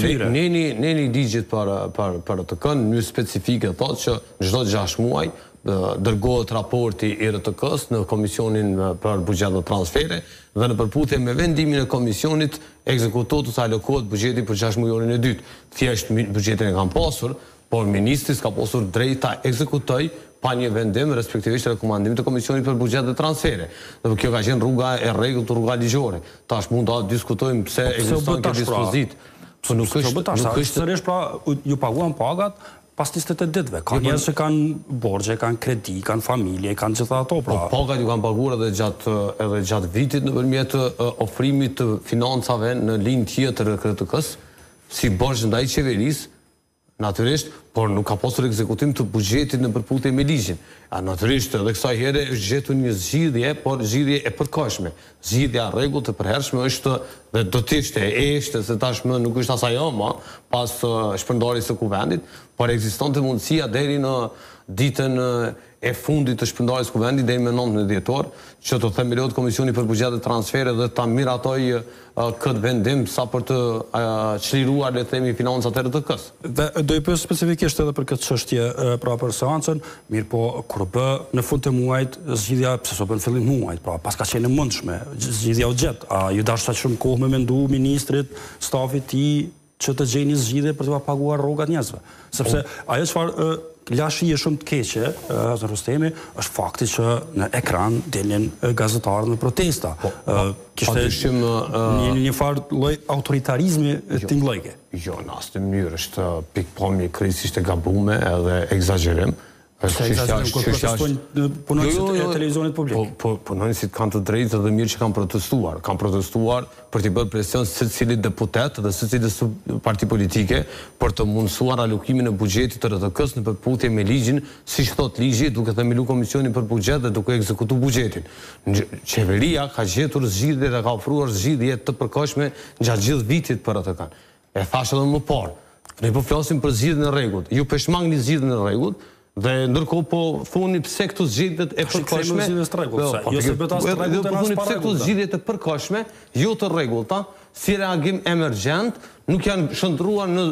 tyre. Neni ligjit për të kënë një specifike thotë që në çdo 6 muaj dërgohet raporti i RTK-s në Komisionin për Buxhet dhe Transfere dhe në përputhje me vendimin e komisionit ekzekutohet ose alokohet buxheti për 6 mujorin e dytë. Thjesht buxhetin e kanë pasur, por ministri s'ka pasur drejt ta ekzekutoj pa një vendim, respektivisht rekomandim të Komisionit për Buxhet dhe Transfere. Dhe kjo ka qenë rruga e rregullt, rruga ligjore. Tash mund ta diskutojmë pse ekziston kjo dispozitë. Po nuk është sërish pra ju paguan pagat pas 28 ditëve. Ka njerëz që kanë borxhe, kanë kredi, kanë familje, kanë gjitha ato pra. Pagat ju kanë paguar edhe gjatë vitit nëpërmjet ofrimit të financave në linjë tjetër të KRTK-s, si borxh ndaj qeverisë, natyrisht, por nuk ka pasur ekzekutim të buxhetit në përputhje me ligjin. Natyrisht, edhe kësaj here është gjetur një zgjidhje, por zgjidhje e përkohshme. Zgjidhja e rregullt e përhershme është dhe do të ishte se tashmë nuk është asaj ëma pas shpërndarjes së kuvendit, por ekzistonte mundësia deri në ditën e fundit të shpërndarjes së kuvendit deri më 19 dhjetor, që të themelohet Komisioni për Buxhet dhe Transfere dhe ta miratoj këtë vendim sa për të çliruar le të themi financat e RTK-s. Dhe do i pyes specifikisht edhe për këtë çështje pra për seancën, mirë po kur bë në fund të muajit zgjidhja, pse s'o bën fillim muajit, pra pas ka qenë e mundshme, zgjidhja u gjet. A ju dash sa shumë kohë me mendu ministrit, stafit i që të gjeni zgjidhje për të paguar rrogat njerëzve. Sepse ajo çfarë lashije shumë të keqe, Zotëri Rustemi, është fakti që në ekran delin gazetarët në protesta. Kishte një farë lloj autoritarizmi tingëllëke. Jo, në asnjë mënyrë është pikpamje krejtësisht e gabuar edhe egzagerim. Punonjësit e televizionit publik. Punonjësit kanë të drejtë dhe mirë që kanë protestuar. Kanë protestuar për t'i bërë presion secilit deputet dhe secilit parti politike për të mundësuar alokimin e buxhetit të RTK-s në përputhje me ligjin, siç thot ligji, duke themelu Komisionin për Buxhet dhe duke ekzekutuar buxhetin. Qeveria ka gjetur zgjidhje dhe ka ofruar zgjidhje të përkohshme gjatë gjithë vitit për RTK-n. E thash edhe më parë. Ne po flasim për zgjidhjen e rregullt. Ju peshmangni zgjidhjen e rregullt. Dhe ndërkohë po thoni pse këto zgjidhjet e përkohshme, pse këto zgjidhjet e përkohshme, jo të rregullta, si reagim emergjent, nuk janë shndruar në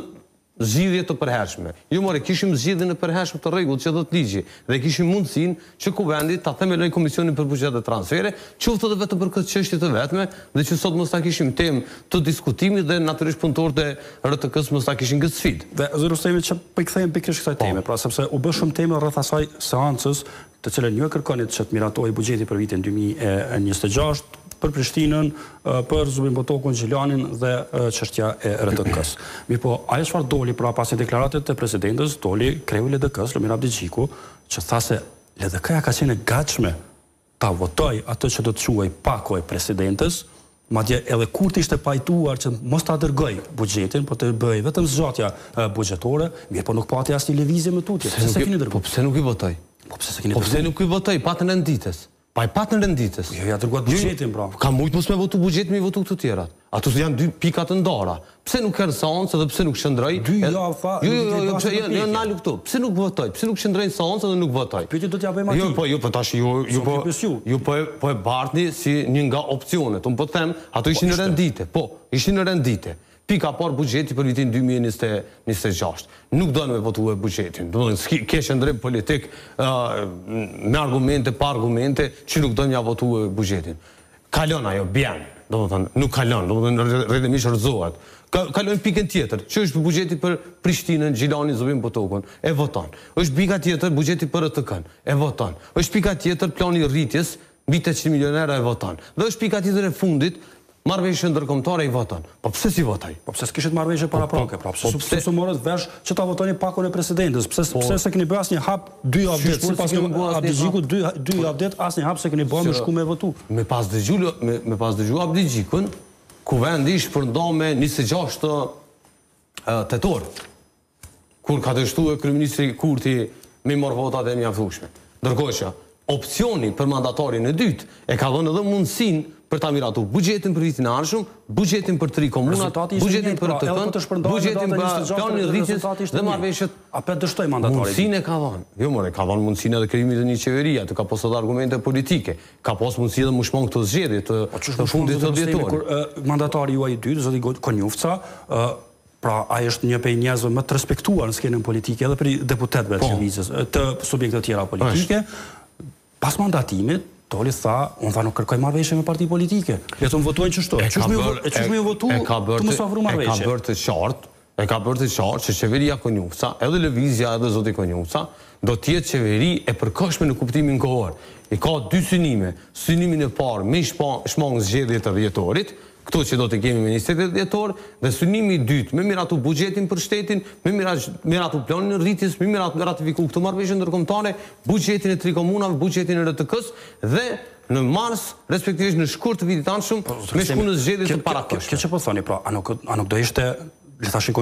zgjidhje të përhershme. Jo more, kishim zgjidhjen e përhershme të rregullt që do të ligji dhe kishim mundësinë që kuvendi ta themelojë Komisionin për Buxhet dhe Transfere, qoftë edhe vetëm për këtë çështje të vetme, dhe që sot mos ta kishim temë të diskutimit dhe natyrisht punëtorët e RTK-s mos ta kishin këtë sfidë. Dhe Zotëri Rustemi që po i kthehemi pikërisht kësaj teme, pra sepse u bë shumë temë rreth asaj seancës, të cilën ju e kërkonit që të miratojë buxheti për vitin 2026 për Prishtinën, për Zubin Botokun, Gjilanin dhe çështja e RTK-s. Mirë po, ajo çfarë doli pra pas deklaratet të presidentës, doli kreu i LDK-s, Lumir Abdigjiku, që tha se LDK-ja ka qenë e gatshme ta votoj atë që do të quaj pako e presidentës, madje edhe kur të ishte pajtuar që mos ta dërgoj buxhetin, por të bëj vetëm zgjatja buxhetore, mirë po nuk pati asnjë lëvizje më tutje. Po pse nuk i votoj? Po pse nuk i votoj? Patën e nditës. Pa i patë në renditës. Jo, ja dërguat buxhetin, pra. Ka mujtë mos me votu buxhetin, me votu këtu tjerat. Ato janë 2 pika të ndara. Pse nuk herë seancë dhe pse nuk qëndroj? Jo, nalu këtu. Pse nuk votoj? Pse nuk qëndroj në seancë dhe nuk votoj? Pyetje do t'ja bëjmë aty. Jo, po tash ju po e bartni si një nga opsionet. Unë po them, ato ishin në rendite. Po, ishin në rendite. Pika parë buxheti për vitin 2026. Nuk do me votu e buxhetin. Ke qëndrim politik me argumente, pa argumente, që nuk do nja votu e buxhetin. Kalon ajo, bjen. Nuk kalon, rrëdhëmisht rëzohet. Kalon pikën tjetër, që është buxheti për Prishtinën, Gjilanin, Zubin Botokun, e voton. Është pika tjetër, buxheti për RTK-n, e voton. Është pika tjetër, plani rritjes, mbi 800 milionera e voton. Dhe është pika tjetër e fundit, marrëveshje ndërkombëtare i voton. Po pse si votaj? Po pse s'kishit marrëveshje paraprake, pra pse s'u morët vesh që ta votoni pakon e presidentës? Pse se keni bërë asnjë hap 2 javë sipas Abdigjikut, 2 javë det asnjë hap se keni bërë me shku me votu. Me pas dëgjuar Abdigjikun, kuvendi shpërndau me 26 tetor, kur ka dështuar kryeministri Kurti me marrë votat e mjaftueshme. Ndërkohë që opcioni për mandatarin e dytë e ka dhënë edhe mundësinë për ta miratuar buxhetin për vitin e ardhshëm, buxhetin për 3 komunat, buxhetin për RTK-n, buxhetin për planin e rritjes dhe marrëveshjet. A pe dështoi mandatarin? Mundësinë e ka dhënë. Jo more, ka dhënë mundësinë edhe krijimit të një qeverie, atë ka pasur argumente politike, ka pasur mundësi edhe më shmang këto zgjedhje të fundit të dhjetorit. Kur mandatari juaj i dytë, zoti Konjufca, Pra, ai është një prej njerëzve më të respektuar në skenën politike edhe për deputetëve të lëvizjes, të subjekte të tjera politike. Pas mandatimit, Toli tha, unë tha nuk kërkoj marrëveshje me parti politike. Le të më votojnë çështo. Ç'është më votu të mos ofru marrëveshje. E ka bërë të qartë që qeveria Konjufca, edhe lëvizja edhe zoti Konjufca, do të jetë qeveri e përkohshme në kuptimin kohor. I ka dy synime. Synimin e parë me shmangë zgjedhjet të dhjetorit, këto që do të kemi me 20 dhjetor, dhe synimi i dytë me miratu buxhetin për shtetin, me miratu planin e rritjes, me miratu ratifiku këtë marrëveshje ndërkombëtare, buxhetin e 3 komunave, buxhetin e RTK-s dhe në mars, respektivisht në shkurt të vitit anshëm, me shku në zgjedhje të parakohshme. Kjo që po thoni, pra, a nuk do ishte, le ta shikoj